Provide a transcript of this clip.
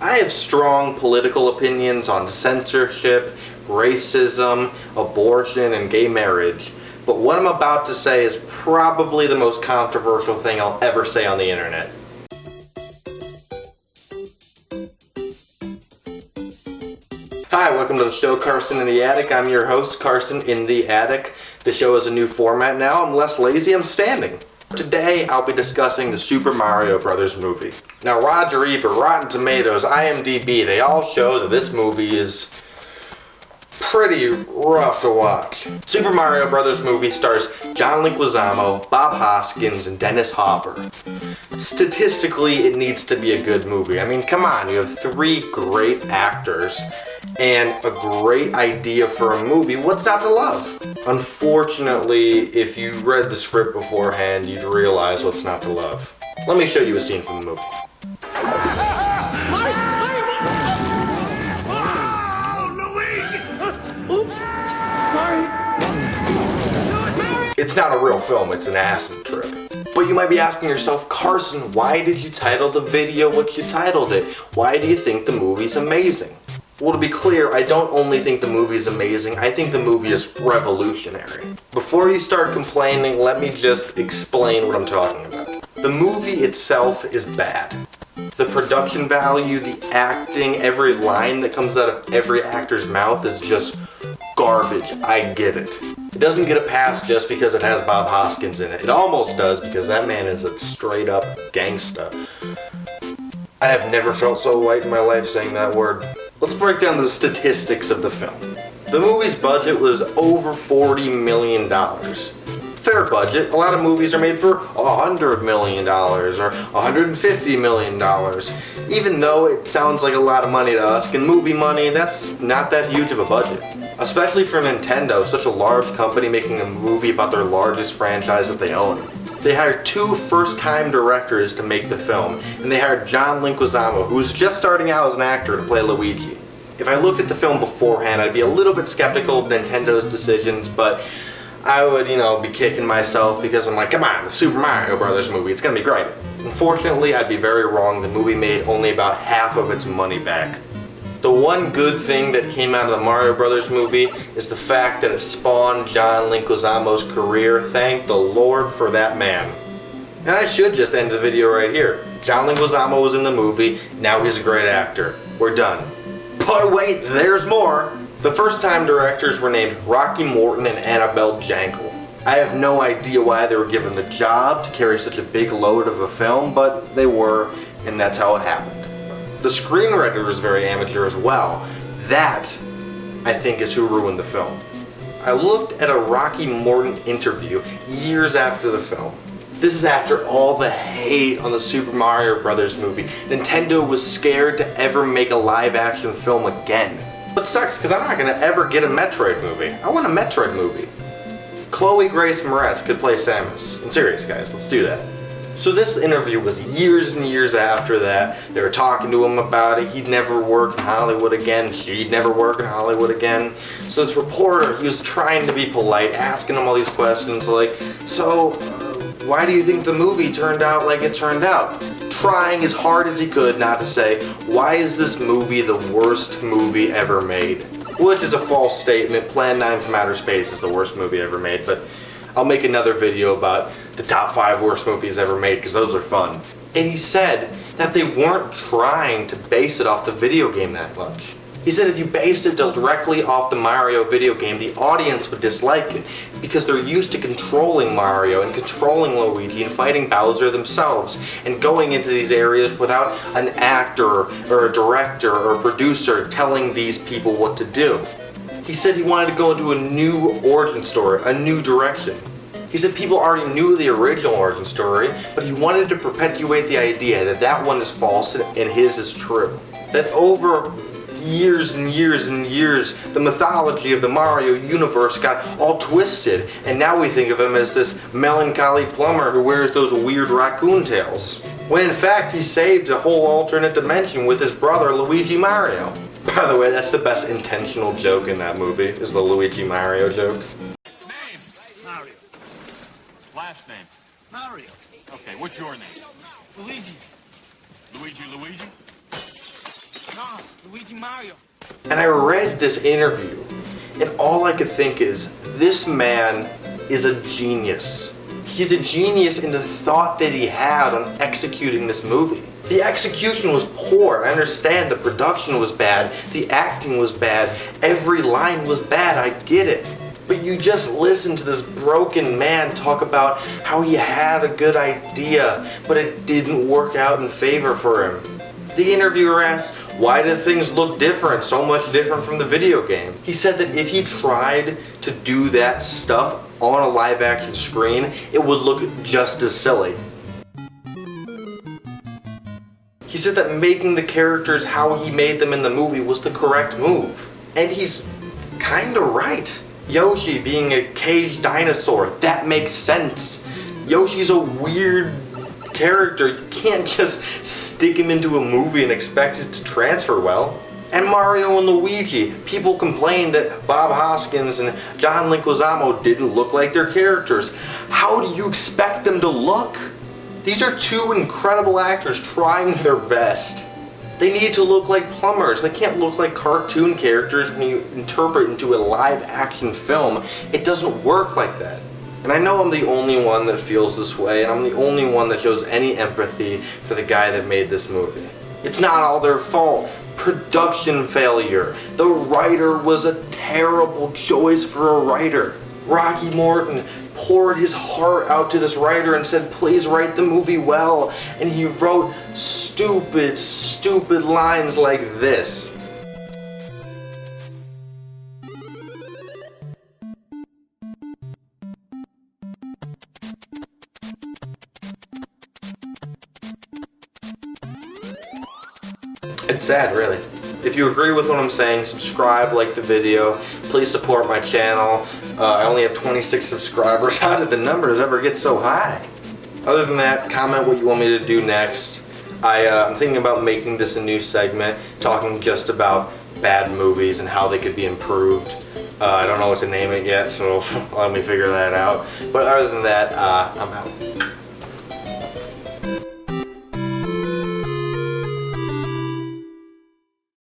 I have strong political opinions on censorship, racism, abortion, and gay marriage, but what I'm about to say is probably the most controversial thing I'll ever say on the internet. Hi, welcome to the show Carson in the Attic. I'm your host, Carson in the Attic. The show is a new format now. I'm less lazy, I'm standing. Today, I'll be discussing the Super Mario Bros. Movie. Now, Roger Ebert, Rotten Tomatoes, IMDb, they all show that this movie is pretty rough to watch. Super Mario Bros. Movie stars John Leguizamo, Bob Hoskins, and Dennis Hopper. Statistically, it needs to be a good movie. I mean, come on, you have three great actors and a great idea for a movie. What's not to love? Unfortunately, if you read the script beforehand, you'd realize what's not to love. Let me show you a scene from the movie. It's not a real film, it's an acid trip. But you might be asking yourself, Carson, why did you title the video what you titled it? Why do you think the movie's amazing? Well, to be clear, I don't only think the movie's amazing, I think the movie is revolutionary. Before you start complaining, let me just explain what I'm talking about. The movie itself is bad. The production value, the acting, every line that comes out of every actor's mouth is just garbage. I get it. It doesn't get a pass just because it has Bob Hoskins in it. It almost does because that man is a straight up gangsta. I have never felt so white in my life saying that word. Let's break down the statistics of the film. The movie's budget was over $40 million. Fair budget. A lot of movies are made for $100 million or $150 million. Even though it sounds like a lot of money to us, in movie money, that's not that huge of a budget. Especially for Nintendo, such a large company making a movie about their largest franchise that they own. They hired two first-time directors to make the film, and they hired John Leguizamo, who's just starting out as an actor, to play Luigi. If I looked at the film beforehand, I'd be a little bit skeptical of Nintendo's decisions, but I would, be kicking myself because I'm like, come on, the Super Mario Bros. Movie, it's gonna be great. Unfortunately, I'd be very wrong. The movie made only about half of its money back. The one good thing that came out of the Mario Brothers movie is the fact that it spawned John Leguizamo's career. Thank the Lord for that man. And I should just end the video right here. John Leguizamo was in the movie, now he's a great actor. We're done. But wait, there's more! The first-time directors were named Rocky Morton and Annabelle Jankel. I have no idea why they were given the job to carry such a big load of a film, but they were, and that's how it happened. The screenwriter was very amateur as well. That, I think, is who ruined the film. I looked at a Rocky Morton interview years after the film. This is after all the hate on the Super Mario Bros. Movie. Nintendo was scared to ever make a live-action film again. But it sucks, because I'm not going to ever get a Metroid movie. I want a Metroid movie. Chloe Grace Moretz could play Samus. I'm serious, guys. Let's do that. So this interview was years and years after that. They were talking to him about it. He'd never work in Hollywood again. She'd never work in Hollywood again. So this reporter, he was trying to be polite, asking him all these questions like, why do you think the movie turned out like it turned out? Trying as hard as he could not to say, why is this movie the worst movie ever made? Which is a false statement. Plan 9 from Outer Space is the worst movie ever made, but I'll make another video about the top 5 worst movies ever made because those are fun. And he said that they weren't trying to base it off the video game that much. He said if you based it directly off the Mario video game, the audience would dislike it because they're used to controlling Mario and controlling Luigi and fighting Bowser themselves and going into these areas without an actor or a director or a producer telling these people what to do. He said he wanted to go into a new origin story, a new direction. He said people already knew the original origin story, but he wanted to perpetuate the idea that that one is false and his is true. That over years and years and years, the mythology of the Mario universe got all twisted, and now we think of him as this melancholy plumber who wears those weird raccoon tails. When in fact he saved a whole alternate dimension with his brother Luigi Mario. By the way, that's the best intentional joke in that movie, is the Luigi Mario joke. Name? Mario. Last name? Mario. Okay, what's your name? Luigi. Luigi? Luigi Mario. And I read this interview, and all I could think is, this man is a genius. He's a genius in the thought that he had on executing this movie. The execution was poor, I understand the production was bad, the acting was bad, every line was bad, I get it. But you just listen to this broken man talk about how he had a good idea, but it didn't work out in favor for him. The interviewer asked, why did things look different, so much different from the video game? He said that if he tried to do that stuff on a live action screen, it would look just as silly. He said that making the characters how he made them in the movie was the correct move. And he's kinda right. Yoshi being a caged dinosaur, that makes sense. Yoshi's a weird character. You can't just stick him into a movie and expect it to transfer well. And Mario and Luigi, people complained that Bob Hoskins and John Leguizamo didn't look like their characters. How do you expect them to look? These are two incredible actors trying their best. They need to look like plumbers. They can't look like cartoon characters when you interpret into a live action film. It doesn't work like that. And I know I'm the only one that feels this way, and I'm the only one that shows any empathy for the guy that made this movie. It's not all their fault. Production failure. The writer was a terrible choice for a writer. Rocky Morton poured his heart out to this writer and said, please write the movie well. And he wrote stupid, stupid lines like this. It's sad, really. If you agree with what I'm saying, subscribe, like the video. Please support my channel. I only have 26 subscribers. How did the numbers ever get so high? Other than that, comment what you want me to do next. I'm thinking about making this a new segment, talking just about bad movies and how they could be improved. I don't know what to name it yet, so let me figure that out. But other than that, I'm out.